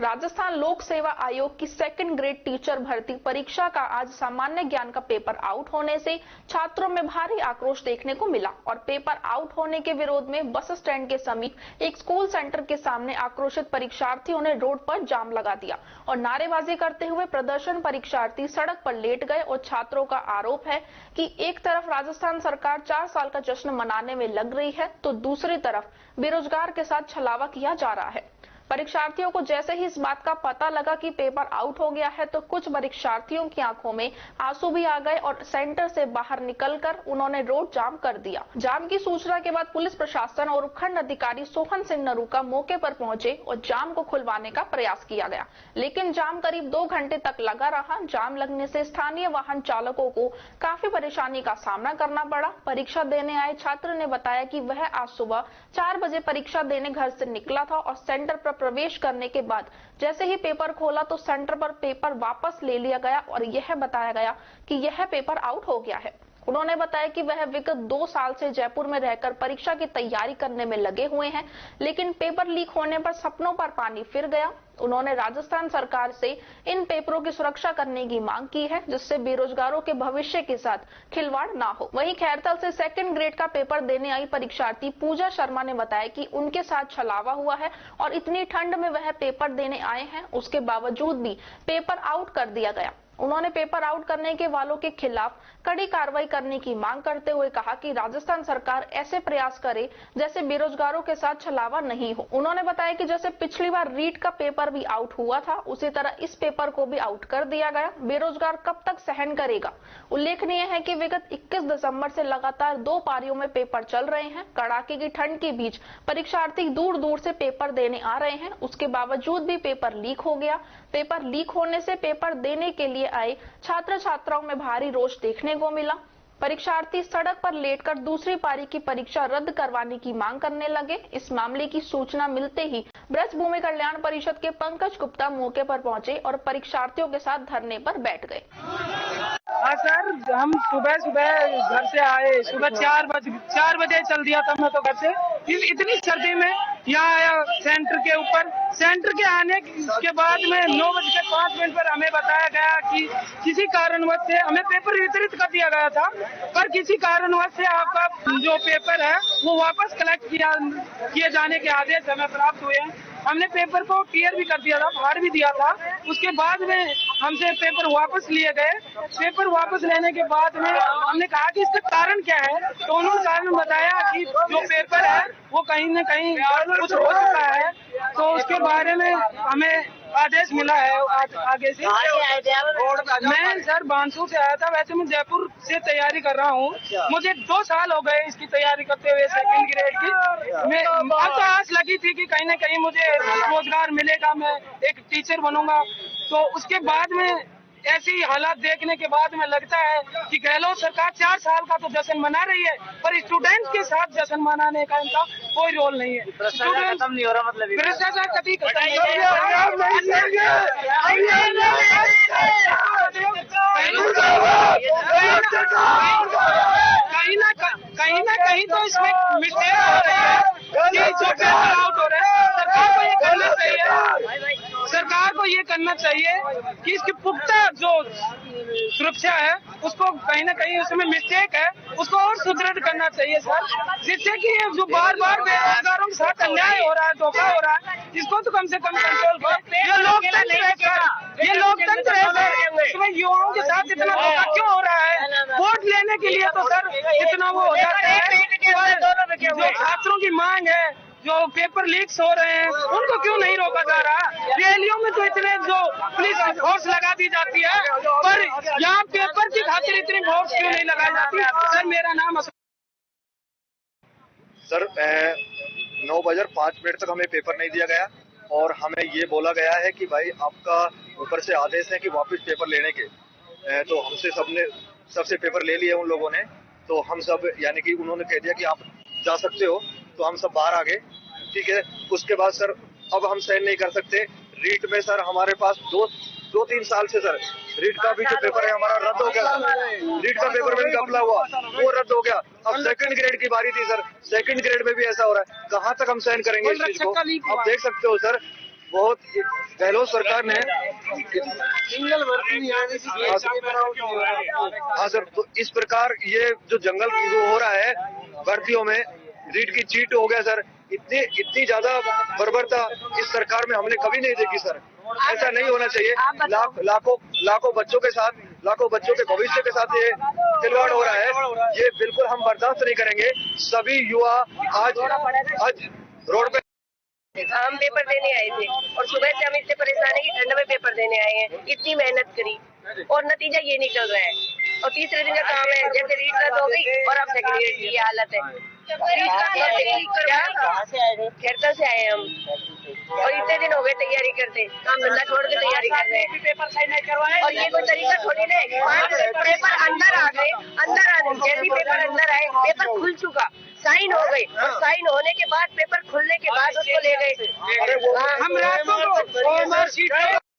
राजस्थान लोक सेवा आयोग की सेकंड ग्रेड टीचर भर्ती परीक्षा का आज सामान्य ज्ञान का पेपर आउट होने से छात्रों में भारी आक्रोश देखने को मिला और पेपर आउट होने के विरोध में बस स्टैंड के समीप एक स्कूल सेंटर के सामने आक्रोशित परीक्षार्थियों ने रोड पर जाम लगा दिया और नारेबाजी करते हुए प्रदर्शन परीक्षार्थी सड़क पर लेट गए। और छात्रों का आरोप है कि एक तरफ राजस्थान सरकार 4 साल का जश्न मनाने में लग रही है तो दूसरी तरफ बेरोजगार के साथ छलावा किया जा रहा है। परीक्षार्थियों को जैसे ही इस बात का पता लगा कि पेपर आउट हो गया है तो कुछ परीक्षार्थियों की आंखों में आंसू भी आ गए और सेंटर से बाहर निकलकर उन्होंने रोड जाम कर दिया। जाम की सूचना के बाद पुलिस प्रशासन और उपखंड अधिकारी सोहन सिंह नरूका मौके पर पहुंचे और जाम को खुलवाने का प्रयास किया गया, लेकिन जाम करीब 2 घंटे तक लगा रहा। जाम लगने से स्थानीय वाहन चालकों को काफी परेशानी का सामना करना पड़ा। परीक्षा देने आए छात्र ने बताया कि वह आज सुबह 4 बजे परीक्षा देने घर से निकला था और सेंटर पर प्रवेश करने के बाद जैसे ही पेपर खोला तो सेंटर पर पेपर वापस ले लिया गया और यह बताया गया कि यह पेपर आउट हो गया है। उन्होंने बताया कि वह विगत 2 साल से जयपुर में रहकर परीक्षा की तैयारी करने में लगे हुए हैं, लेकिन पेपर लीक होने पर सपनों पर पानी फिर गया। उन्होंने राजस्थान सरकार से इन पेपरों की सुरक्षा करने की मांग की है, जिससे बेरोजगारों के भविष्य के साथ खिलवाड़ ना हो। वहीं खैरतल से सेकंड ग्रेड का पेपर देने आई परीक्षार्थी पूजा शर्मा ने बताया कि उनके साथ छलावा हुआ है और इतनी ठंड में वह पेपर देने आए हैं, उसके बावजूद भी पेपर आउट कर दिया गया। उन्होंने पेपर आउट करने के वालों के खिलाफ कड़ी कार्रवाई करने की मांग करते हुए कहा कि राजस्थान सरकार ऐसे प्रयास करे जैसे बेरोजगारों के साथ छलावा नहीं हो। उन्होंने बताया कि जैसे पिछली बार रीट का पेपर भी आउट हुआ था, उसी तरह इस पेपर को भी आउट कर दिया गया। बेरोजगार कब तक सहन करेगा। उल्लेखनीय है कि विगत 21 दिसंबर से लगातार 2 पारियों में पेपर चल रहे हैं। कड़ाके की ठंड के बीच परीक्षार्थी दूर दूर से पेपर देने आ रहे हैं, उसके बावजूद भी पेपर लीक हो गया। पेपर लीक होने से पेपर देने के लिए आए छात्र छात्राओं में भारी रोष देखने को मिला। परीक्षार्थी सड़क पर लेटकर दूसरी पारी की परीक्षा रद्द करवाने की मांग करने लगे। इस मामले की सूचना मिलते ही ब्रज भूमि कल्याण परिषद के पंकज गुप्ता मौके पर पहुंचे और परीक्षार्थियों के साथ धरने पर बैठ गए। हाँ सर, हम सुबह घर से आए, सुबह 4 बजे चल दिया था मैं तो घर से। इतनी सर्दी में यहाँ आया सेंटर के आने के बाद में 9:05 पर हमें बताया गया कि किसी कारणवश से हमें पेपर वितरित कर दिया गया था, पर किसी कारणवश से आपका जो पेपर है वो वापस कलेक्ट किए जाने के आदेश हमें प्राप्त हुए हैं। हमने पेपर को क्लियर भी कर दिया था, बाहर भी दिया था। उसके बाद में हमसे पेपर वापस लिए गए। पेपर वापस लेने के बाद में हमने कहा कि इसका कारण क्या है, तो उन्होंने कारण बताया कि जो पेपर है वो कहीं न कहीं कुछ हो चुका है। तो उसके बारे में हमें आदेश मिला है आगे से। मैं सर बांसू से आया था, वैसे मैं जयपुर से तैयारी कर रहा हूँ। मुझे 2 साल हो गए इसकी तैयारी करते हुए सेकंड ग्रेड की। मैं अब तो आस लगी थी कि कहीं न कहीं मुझे रोजगार मिलेगा, मैं एक टीचर बनूंगा। तो उसके बाद में ऐसी हालात देखने के बाद में लगता है कि गहलोत सरकार 4 साल का तो जश्न मना रही है, पर स्टूडेंट्स के साथ जश्न मनाने का इनका कोई रोल नहीं है। भ्रष्टाचार खत्म नहीं हो रहा, मतलब भ्रष्टाचार कभी खत्म नहीं हो कहीं ना कहीं तो इसमें मिस्टेक हो रही है कि जो पेपर आउट हो रहे हैं। सरकार को ये करना चाहिए कि इसकी पुख्ता जो सुरक्षा है उसको कहीं ना कहीं उसमें मिस्टेक है, उसको और सुदृढ़ करना चाहिए सर, जिससे कि जो बार बार बेरोजगारों के साथ अन्याय हो रहा है, धोखा हो रहा है, इसको तो कम से कम कंट्रोल करो। ये लोकतंत्र है सर, ये लोकतंत्र है सर। इसमें युवाओं के साथ इतना धोखा क्यों हो रहा है? वोट लेने के लिए तो सर इतना वो हो जाता है। जो छात्रों की मांग है, जो पेपर लीक्स हो रहे हैं, उनको क्यों नहीं रोका जा रहा? रैलियों में तो इतने जो पुलिस फोर्स लगा दी जाती है, पर यहाँ पेपर की खातिर इतनी फोर्स क्यों नहीं लगाई जाती? सर मेरा नाम सर 9:05 तक हमें पेपर नहीं दिया गया और हमें ये बोला गया है कि भाई आपका ऊपर से आदेश है कि वापस पेपर लेने के। तो हमसे सबसे पेपर ले लिए उन लोगों ने। तो हम सब यानी कि उन्होंने कह दिया कि आप जा सकते हो, तो हम सब बाहर आ गए। ठीक है, उसके बाद सर अब हम सहन नहीं कर सकते। रीट में सर हमारे पास 2-3 साल से सर रीट का भी जो पेपर है हमारा रद्द हो गया। रीट का पेपर में घपला हुआ, वो रद्द हो गया। अब सेकंड ग्रेड की बारी थी सर, सेकंड ग्रेड में भी ऐसा हो रहा है। कहाँ तक हम सहन करेंगे इस चीज को? आप देख सकते हो सर बहुत गहलोत सरकार ने सिंगल भर्ती हाँ सर, तो इस प्रकार ये जो जंगल वो हो रहा है भर्तियों में, रीट की चीट हो गया सर, इतनी ज्यादा बर्बरता इस सरकार में हमने कभी नहीं देखी सर। ऐसा नहीं होना चाहिए। लाखों बच्चों के साथ, लाखों बच्चों के भविष्य के साथ ये खिलवाड़ हो रहा है, ये बिल्कुल हम बर्दाश्त नहीं करेंगे। सभी युवा आज रोड पे हम पेपर देने आए थे और सुबह से हम इतने परेशान है कि ठंड में पेपर देने आए हैं, इतनी मेहनत करी और नतीजा ये निकल रहा है। और तीसरे दिन का काम है, जैसे रीट रद्द हो गई और अब सेकंड ग्रेड की हालत है। खेरता से आए हम और इतने दिन हो गए तैयारी करते, काम धंधा छोड़ के तैयारी कर रहे हैं। पेपर साइन नहीं करवाए और ये कोई तरीका थोड़ी नहीं। पेपर अंदर आ गए, जैसे पेपर अंदर आए, पेपर खुल चुका, साइन हो गई और साइन होने के बाद पेपर खुलने के बाद उसको ले गए। हम रातों को